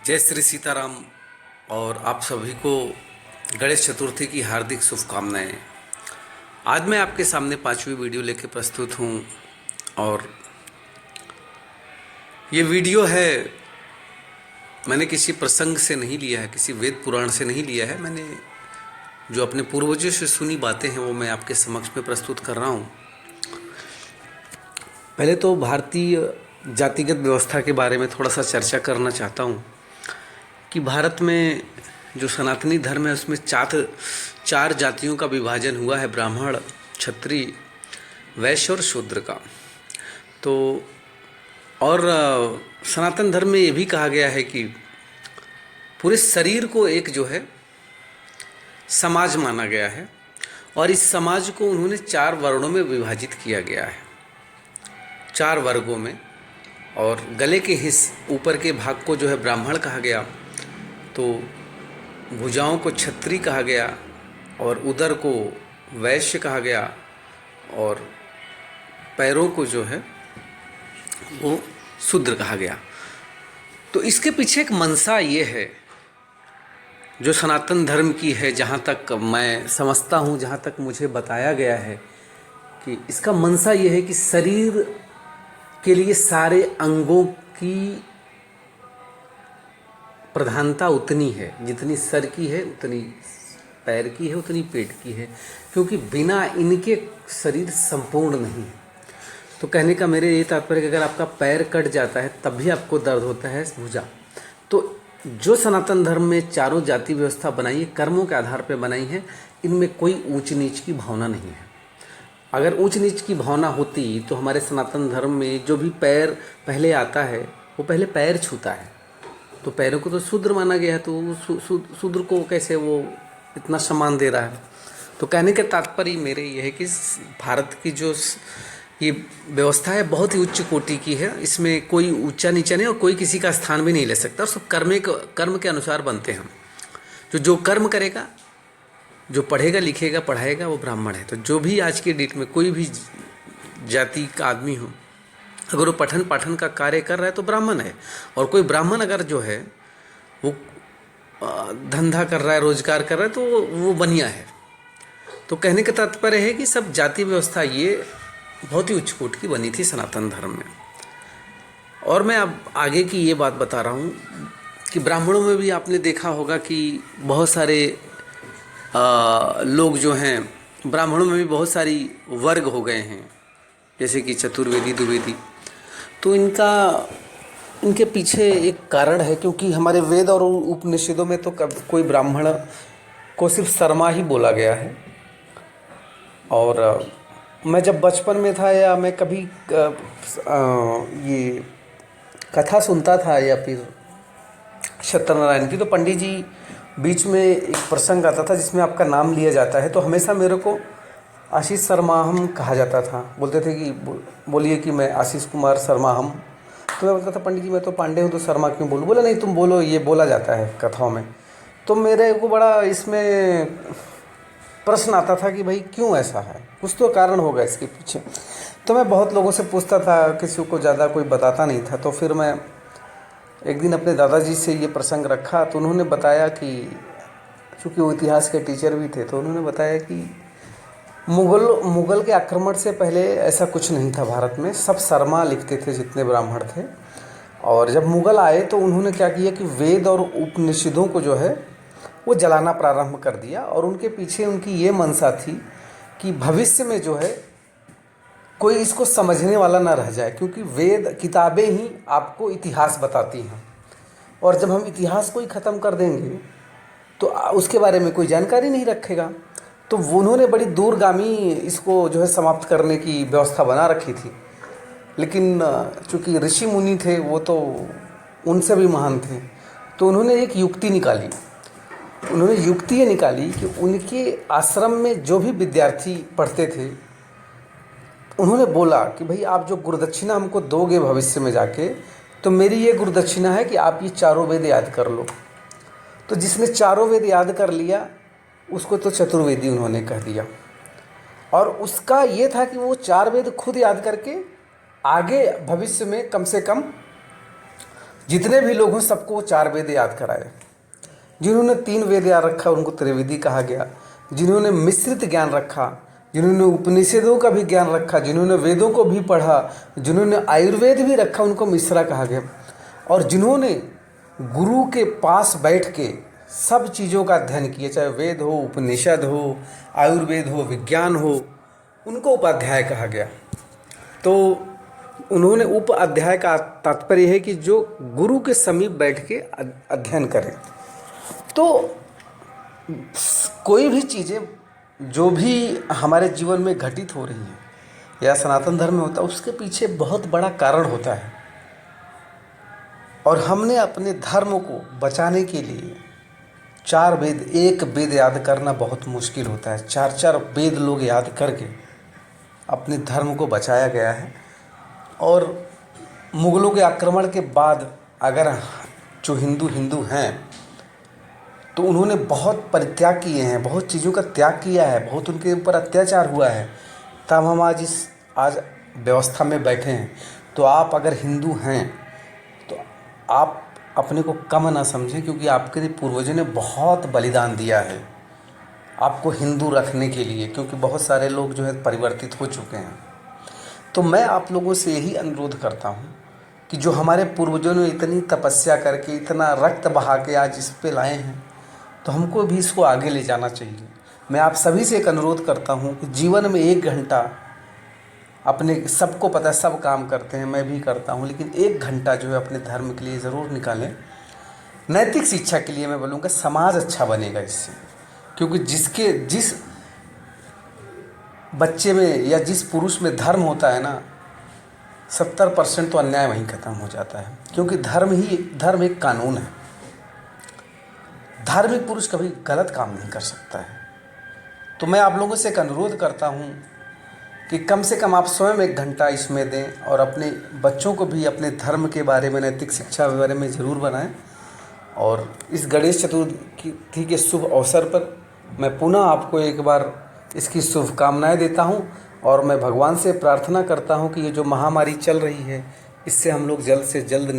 जय श्री सीताराम। और आप सभी को गणेश चतुर्थी की हार्दिक शुभकामनाएं। आज मैं आपके सामने 5वीं वीडियो लेकर प्रस्तुत हूं। और ये वीडियो है, मैंने किसी प्रसंग से नहीं लिया है, किसी वेद पुराण से नहीं लिया है। मैंने जो अपने पूर्वजों से सुनी बातें हैं वो मैं आपके समक्ष में प्रस्तुत कर रहा हूं। पहले तो भारतीय जातिगत व्यवस्था के बारे में थोड़ा सा चर्चा करना चाहता हूं कि भारत में जो सनातनी धर्म है उसमें चार जातियों का विभाजन हुआ है, ब्राह्मण, क्षत्रिय, वैश्य और शूद्र का। तो और सनातन धर्म में ये भी कहा गया है कि पूरे शरीर को एक जो है समाज माना गया है और इस समाज को उन्होंने 4 वर्णों में विभाजित किया गया है, 4 वर्गों में। और गले के ऊपर के भाग को जो है ब्राह्मण कहा गया, तो भुजाओं को क्षत्रिय कहा गया और उदर को वैश्य कहा गया और पैरों को जो है वो शूद्र कहा गया। तो इसके पीछे एक मंशा ये है जो सनातन धर्म की है, जहाँ तक मैं समझता हूँ, जहाँ तक मुझे बताया गया है कि इसका मंशा ये है कि शरीर के लिए सारे अंगों की प्रधानता उतनी है, जितनी सर की है उतनी पैर की है, उतनी पेट की है, क्योंकि बिना इनके शरीर संपूर्ण नहीं है। तो कहने का मेरे ये तात्पर्य कि अगर आपका पैर कट जाता है तब भी आपको दर्द होता है भुजा। तो जो सनातन धर्म में चारों जाति व्यवस्था बनाई है, कर्मों के आधार पर बनाई है, इनमें कोई ऊंच नीच की भावना नहीं है। अगर ऊंच नीच की भावना होती तो हमारे सनातन धर्म में जो भी पैर पहले आता है वो पहले पैर छूता है, तो पैरों को तो शूद्र माना गया है, तो शूद्र को कैसे वो इतना सम्मान दे रहा है। तो कहने का तात्पर्य मेरे ये है कि भारत की जो ये व्यवस्था है बहुत ही उच्च कोटि की है, इसमें कोई ऊंचा नीचा नहीं और कोई किसी का स्थान भी नहीं ले सकता। और सब कर्म के अनुसार बनते हैं। जो कर्म करेगा, जो पढ़ेगा लिखेगा पढ़ाएगा, वो ब्राह्मण है। तो जो भी आज की डेट में कोई भी जाति का आदमी हो, अगर वो पठन पाठन का कार्य कर रहा है तो ब्राह्मण है। और कोई ब्राह्मण अगर जो है वो धंधा कर रहा है, रोजगार कर रहा है, तो वो बनिया है। तो कहने का तात्पर्य है कि सब जाति व्यवस्था ये बहुत ही उच्च कोटि की बनी थी सनातन धर्म में। और मैं अब आगे की ये बात बता रहा हूँ कि ब्राह्मणों में भी आपने देखा होगा कि बहुत सारे लोग जो हैं, ब्राह्मणों में भी बहुत सारी वर्ग हो गए हैं, जैसे कि चतुर्वेदी, द्विवेदी। तो इनके पीछे एक कारण है, क्योंकि हमारे वेद और उपनिषदों में तो कोई ब्राह्मण को सिर्फ शर्मा ही बोला गया है। और मैं जब बचपन में था या मैं कभी ये कथा सुनता था या फिर सत्यनारायण की, तो पंडित जी बीच में एक प्रसंग आता था जिसमें आपका नाम लिया जाता है, तो हमेशा मेरे को आशीष शर्मा हम कहा जाता था। बोलते थे कि बोलिए कि मैं आशीष कुमार शर्मा हम। तो मैं बोलता था पंडित जी मैं तो पांडे हूँ, तो शर्मा क्यों बोलूँ? बोला नहीं तुम बोलो, ये बोला जाता है कथाओं में। तो मेरे को बड़ा इसमें प्रश्न आता था कि भाई क्यों ऐसा है, कुछ तो कारण होगा इसके पीछे। तो मैं बहुत लोगों से पूछता था, किसी को ज़्यादा कोई बताता नहीं था। तो फिर मैं एक दिन अपने दादाजी से ये प्रसंग रखा, तो उन्होंने बताया कि चूँकि वो इतिहास के टीचर भी थे, तो उन्होंने बताया कि मुगल के आक्रमण से पहले ऐसा कुछ नहीं था भारत में, सब शर्मा लिखते थे जितने ब्राह्मण थे। और जब मुगल आए तो उन्होंने क्या किया कि वेद और उपनिषदों को जो है वो जलाना प्रारंभ कर दिया। और उनके पीछे उनकी ये मंशा थी कि भविष्य में जो है कोई इसको समझने वाला ना रह जाए, क्योंकि वेद किताबें ही आपको इतिहास बताती हैं, और जब हम इतिहास को ही ख़त्म कर देंगे तो उसके बारे में कोई जानकारी नहीं रखेगा। तो उन्होंने बड़ी दूरगामी इसको जो है समाप्त करने की व्यवस्था बना रखी थी। लेकिन चूँकि ऋषि मुनि थे वो तो उनसे भी महान थे, तो उन्होंने एक युक्ति निकाली। उन्होंने युक्ति ये निकाली कि उनके आश्रम में जो भी विद्यार्थी पढ़ते थे, उन्होंने बोला कि भाई आप जो गुरुदक्षिणा हमको दोगे भविष्य में जाके, तो मेरी ये गुरुदक्षिणा है कि आप ये चारों वेद याद कर लो। तो जिसने चारों वेद याद कर लिया उसको तो चतुर्वेदी उन्होंने कह दिया। और उसका ये था कि वो 4 वेद खुद याद करके आगे भविष्य में कम से कम जितने भी लोग हैं सबको 4 वेद याद कराए। जिन्होंने 3 वेद याद रखा उनको त्रिवेदी कहा गया। जिन्होंने मिश्रित ज्ञान रखा, जिन्होंने उपनिषदों का भी ज्ञान रखा, जिन्होंने वेदों को भी पढ़ा, जिन्होंने आयुर्वेद भी रखा, उनको मिश्रा कहा गया। और जिन्होंने गुरु के पास बैठ के सब चीज़ों का अध्ययन किया, चाहे वेद हो, उपनिषद हो, आयुर्वेद हो, विज्ञान हो, उनको उपाध्याय कहा गया। तो उन्होंने उप अध्याय का तात्पर्य है कि जो गुरु के समीप बैठ के अध्ययन करें। तो कोई भी चीज़ें जो भी हमारे जीवन में घटित हो रही हैं या सनातन धर्म में होता है, उसके पीछे बहुत बड़ा कारण होता है। और हमने अपने धर्म को बचाने के लिए 4 वेद, 1 वेद याद करना बहुत मुश्किल होता है। 4-4 वेद लोग याद करके अपने धर्म को बचाया गया है। और मुग़लों के आक्रमण के बाद अगर जो हिंदू हैं तो उन्होंने बहुत परित्याग किए हैं, बहुत चीज़ों का त्याग किया है, बहुत उनके ऊपर अत्याचार हुआ है, तब हम आज व्यवस्था में बैठे हैं। तो आप अगर हिंदू हैं तो आप अपने को कम ना समझें, क्योंकि आपके पूर्वजों ने बहुत बलिदान दिया है आपको हिंदू रखने के लिए, क्योंकि बहुत सारे लोग जो है परिवर्तित हो चुके हैं। तो मैं आप लोगों से यही अनुरोध करता हूँ कि जो हमारे पूर्वजों ने इतनी तपस्या करके, इतना रक्त बहा के आज इस पे लाए हैं, तो हमको भी इसको आगे ले जाना चाहिए। मैं आप सभी से एक अनुरोध करता हूँ कि जीवन में 1 घंटा अपने, सबको पता है सब काम करते हैं, मैं भी करता हूँ, लेकिन 1 घंटा जो है अपने धर्म के लिए ज़रूर निकालें। नैतिक शिक्षा के लिए मैं बोलूँगा, समाज अच्छा बनेगा इससे। क्योंकि जिस बच्चे में या जिस पुरुष में धर्म होता है ना, 70% तो अन्याय वहीं ख़त्म हो जाता है। क्योंकि धर्म एक कानून है। धार्मिक पुरुष कभी गलत काम नहीं कर सकता है। तो मैं आप लोगों से एक अनुरोध करता हूँ कि कम से कम आप स्वयं 1 घंटा इसमें दें और अपने बच्चों को भी अपने धर्म के बारे में, नैतिक शिक्षा के बारे में ज़रूर बनाएं। और इस गणेश चतुर्थी के शुभ अवसर पर मैं पुनः आपको एक बार इसकी शुभकामनाएं देता हूं। और मैं भगवान से प्रार्थना करता हूं कि ये जो महामारी चल रही है, इससे हम लोग जल्द से जल्द